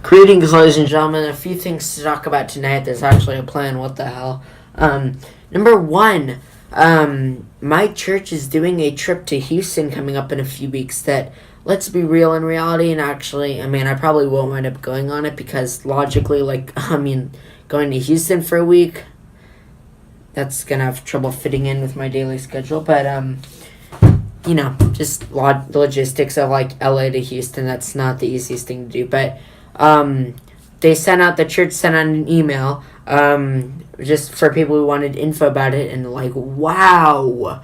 Greetings, ladies and gentlemen. A few things to talk about tonight. There's actually a plan. What the hell? Number one, my church is doing a trip to Houston coming up in a few weeks that, let's be real, in reality, and actually, I probably won't wind up going on it because logically, going to Houston for a week, that's going to have trouble fitting in with my daily schedule. But, just logistics of, LA to Houston, that's not the easiest thing to do. But, the church sent out an email, just for people who wanted info about it, and wow.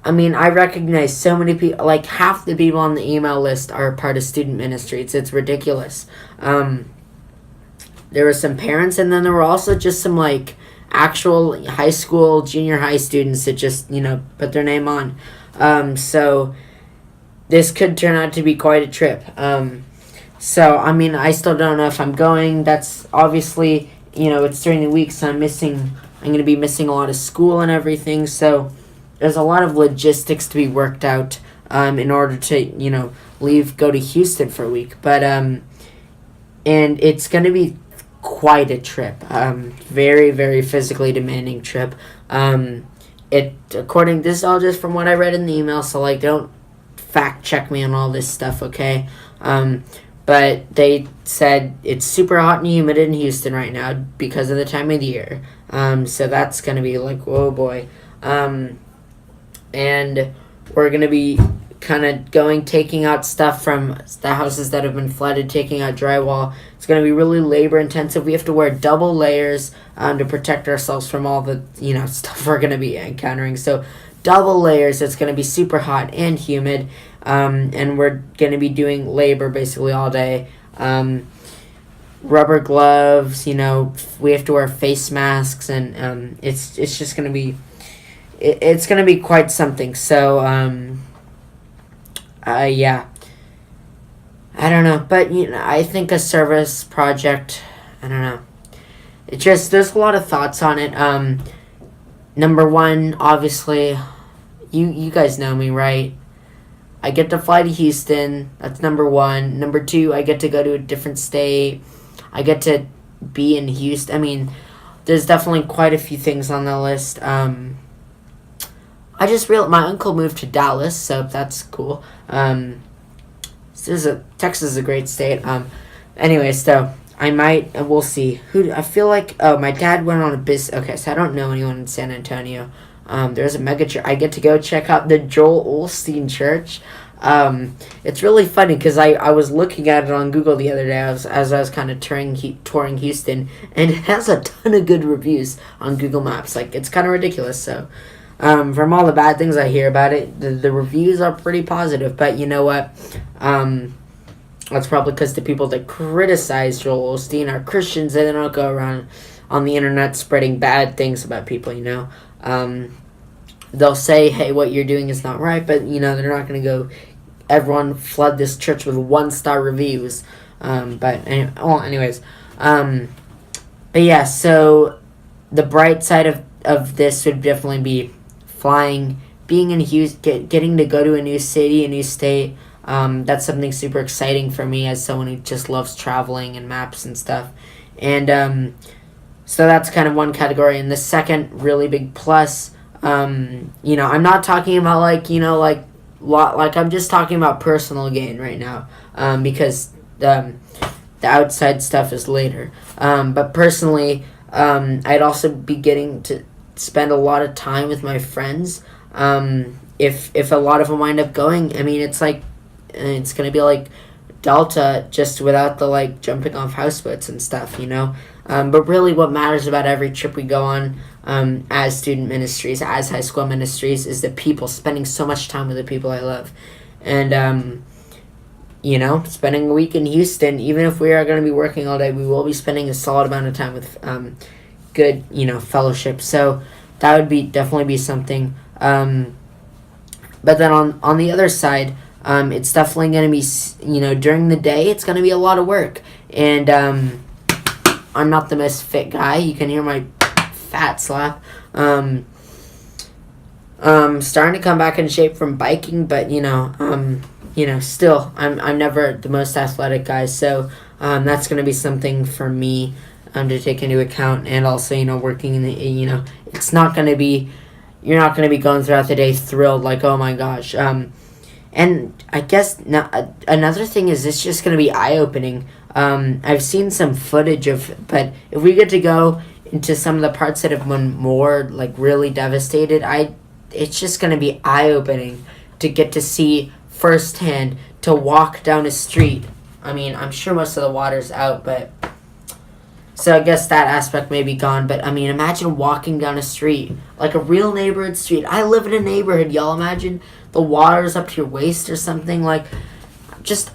I recognize so many people, half the people on the email list are part of student ministry. It's ridiculous. There were some parents, and then there were also just some, actual high school, junior high students that just, put their name on. So this could turn out to be quite a trip. I still don't know if I'm going. That's obviously, it's during the week, so I'm going to be missing a lot of school and everything, so there's a lot of logistics to be worked out, in order to, go to Houston for a week, but, and it's going to be quite a trip, very, very physically demanding trip. This is all just from what I read in the email, so, don't fact check me on all this stuff, okay? But they said it's super hot and humid in Houston right now because of the time of the year. So that's going to be whoa boy. And we're going to be kind of taking out stuff from the houses that have been flooded, taking out drywall. It's going to be really labor intensive. We have to wear double layers to protect ourselves from all the, stuff we're going to be encountering. So double layers. It's going to be super hot and humid. And we're going to be doing labor basically all day. Rubber gloves, we have to wear face masks, and it's just going to be, it's going to be quite something. So, yeah. I don't know, but, I think a service project, I don't know. There's a lot of thoughts on it. Number one, obviously, you guys know me, right? I get to fly to Houston. That's number one. Number two, I get to go to a different state. I get to be in Houston. There's definitely quite a few things on the list. I just realized my uncle moved to Dallas, so that's cool. Texas is a great state. Anyway, so we'll see. I feel like, my dad went on a business. Okay, so I don't know anyone in San Antonio. There's a mega church. I get to go check out the Joel Osteen Church. It's really funny because I was looking at it on Google the other day as I was kind of touring Houston, and it has a ton of good reviews on Google Maps. It's kind of ridiculous. So, from all the bad things I hear about it, the reviews are pretty positive. But you know what? That's probably because the people that criticize Joel Osteen are Christians, and they don't go around on the internet spreading bad things about people, They'll say, hey, what you're doing is not right, but, they're not going to go, everyone flood this church with 1-star reviews. Anyways. But yeah, so the bright side of this would definitely be flying, being in Houston, getting to go to a new city, a new state. That's something super exciting for me as someone who just loves traveling and maps and stuff. And, so that's kind of one category. And the second really big plus, I'm not talking about I'm just talking about personal gain right now, because the outside stuff is later. But personally, I'd also be getting to spend a lot of time with my friends. If a lot of them wind up going, it's gonna be like Delta, just without the jumping off houseboats and stuff, But really what matters about every trip we go on, as student ministries, as high school ministries, is the people, spending so much time with the people I love. And, spending a week in Houston, even if we are going to be working all day, we will be spending a solid amount of time with good, fellowship. So that would definitely be something. But then on the other side, it's definitely going to be, during the day, it's going to be a lot of work. And I'm not the most fit guy. You can hear my fat slap. Starting to come back in shape from biking, but still, I'm never the most athletic guy. So That's going to be something for me to take into account, and also, working in the, it's not going to be, you're not going to be going throughout the day thrilled, like, oh my gosh. And I guess another thing is it's just going to be eye-opening. I've seen some footage but if we get to go into some of the parts that have been more, like, really devastated, it's just going to be eye-opening to get to see firsthand, to walk down a street. I mean, I'm sure most of the water's out, but... So I guess that aspect may be gone, but, I mean, imagine walking down a street, like a real neighborhood street. I live in a neighborhood, y'all. Imagine the water's up to your waist or something. Like,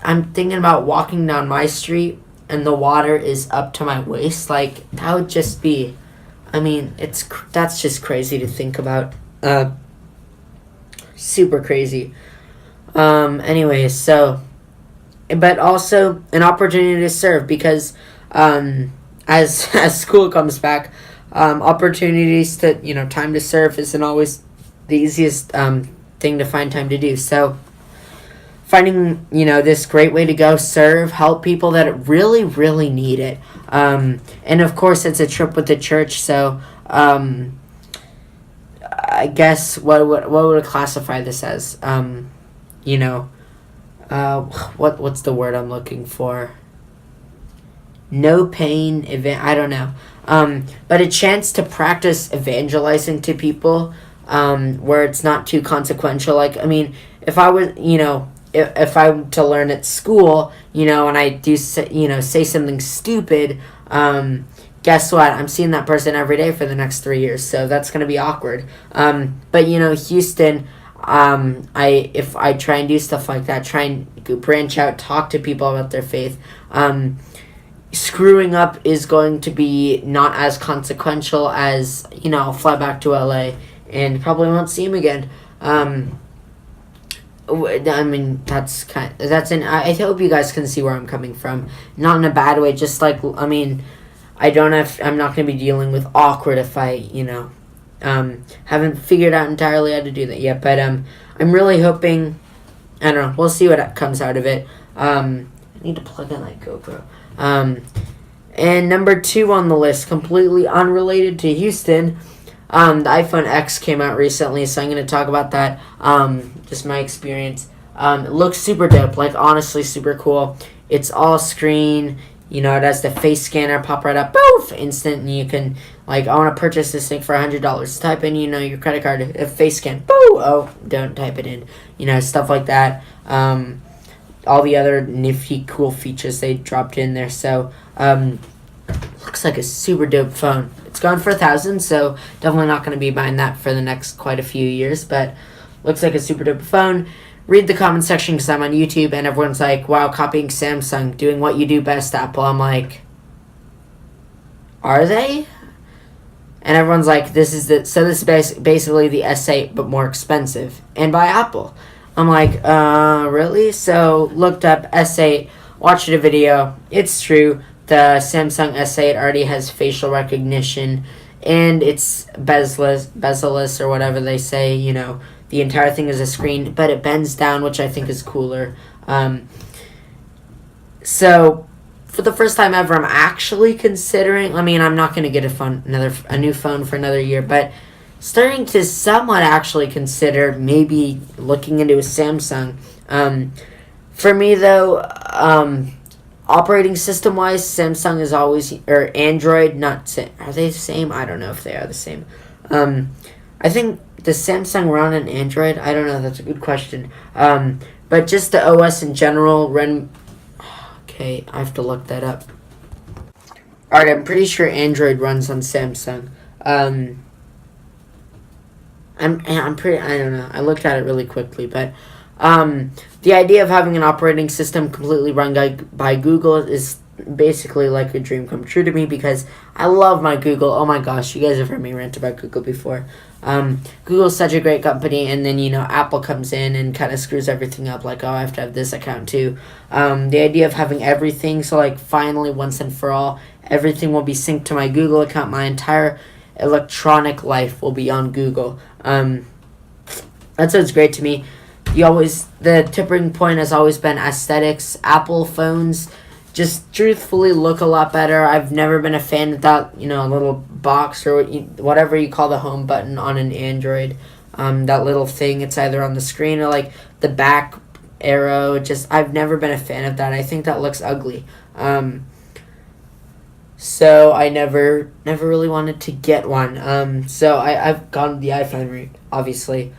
I'm thinking about walking down my street, and the water is up to my waist. Like, that would just be... I mean, that's just crazy to think about. Super crazy. Anyways, so... But also an opportunity to serve, because... As school comes back, opportunities to, time to serve isn't always the easiest thing to find time to do. So finding, this great way to go serve, help people that really, really need it. And of course, it's a trip with the church. So I guess what would I classify this as? What's the word I'm looking for? No pain event. I don't know. But a chance to practice evangelizing to people, where it's not too consequential. Like, I mean, if I was, if I'm to learn at school, and I do, say something stupid, guess what? I'm seeing that person every day for the next 3 years, so that's gonna be awkward. But Houston, if I try and do stuff like that, try and branch out, talk to people about their faith, screwing up is going to be not as consequential as, I'll fly back to LA and probably won't see him again. I mean, I hope you guys can see where I'm coming from. Not in a bad way, just like, I mean, I'm not going to be dealing with awkward if I, haven't figured out entirely how to do that yet. But I'm really hoping, I don't know, we'll see what comes out of it. I need to plug in that GoPro. And number 2 on the list, completely unrelated to Houston, the iPhone X came out recently, so I'm going to talk about that, just my experience. It looks super dope, like, honestly super cool. It's all screen, it has the face scanner, pop right up, poof, instant, and you can, like, I want to purchase this thing for $100. Type in, your credit card, face scan, boo, oh, don't type it in, stuff like that. All the other nifty, cool features they dropped in there. So, looks like a super dope phone. It's gone for $1,000, so definitely not going to be buying that for the next quite a few years. But looks like a super dope phone. Read the comment section because I'm on YouTube, and everyone's like, "Wow, copying Samsung, doing what you do best, Apple." I'm like, are they? And everyone's like, this is basically the S8 but more expensive, and by Apple. I'm like, really? So, looked up S8, watched a video. It's true. The Samsung S8 already has facial recognition, and it's bezel-less, or whatever they say. The entire thing is a screen, but it bends down, which I think is cooler. So, for the first time ever, I'm actually considering, I mean, I'm not going to get a new phone for another year, but starting to somewhat actually consider maybe looking into a Samsung. For me, though, operating system-wise, Samsung is always, or Android, are they the same? I don't know if they are the same. I think, does Samsung run on Android? I don't know, that's a good question. But just the OS in general, okay, I have to look that up. Alright, I'm pretty sure Android runs on Samsung. I don't know. I looked at it really quickly, but the idea of having an operating system completely run by Google is basically like a dream come true to me, because I love my Google. Oh my gosh, you guys have heard me rant about Google before. Google's such a great company, and then, Apple comes in and kind of screws everything up, like, oh, I have to have this account too. The idea of having everything, so, like, finally, once and for all, everything will be synced to my Google account. My entire electronic life will be on Google. That sounds great to me. The tipping point has always been aesthetics. Apple phones, just truthfully look a lot better. I've never been a fan of that, little box or whatever you call the home button on an Android. That little thing, it's either on the screen or like the back arrow. I've never been a fan of that. I think that looks ugly. So I never really wanted to get one. So I've gone the iPhone route, obviously.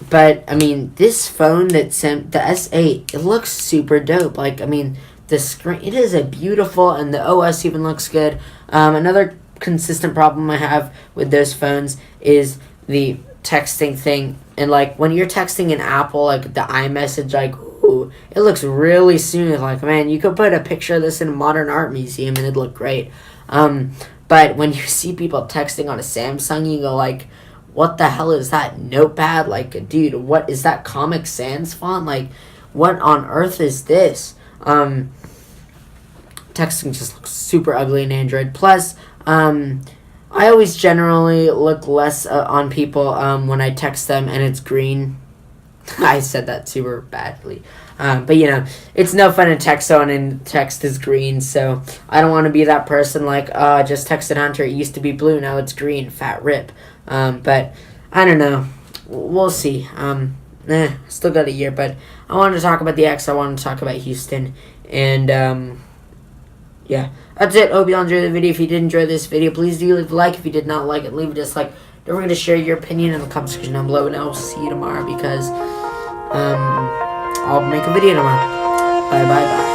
But, I mean, this phone the S8, it looks super dope. Like, I mean, the screen, it is a beautiful, and the OS even looks good. Another consistent problem I have with those phones is the texting thing. And, like, when you're texting an Apple, like, the iMessage, like, ooh, it looks really smooth. Like, man, you could put a picture of this in a modern art museum, and it'd look great. But when you see people texting on a Samsung, you go, like, what the hell is that notepad? Like, dude, what is that Comic Sans font? Like, what on earth is this? Texting just looks super ugly in Android. Plus, I always generally look less on people when I text them and it's green. I said that super badly. But, it's no fun to text someone and text is green, so I don't want to be that person like, I just texted Hunter, it used to be blue, now it's green, fat rip. But I don't know. We'll see. Still got a year, but I wanted to talk about the X. I wanted to talk about Houston. And, yeah. That's it. Hope you all enjoyed the video. If you did enjoy this video, please do leave a like. If you did not like it, leave a dislike. Don't forget to share your opinion in the comment section down below. And I will see you tomorrow because, I'll make a video tomorrow. Bye.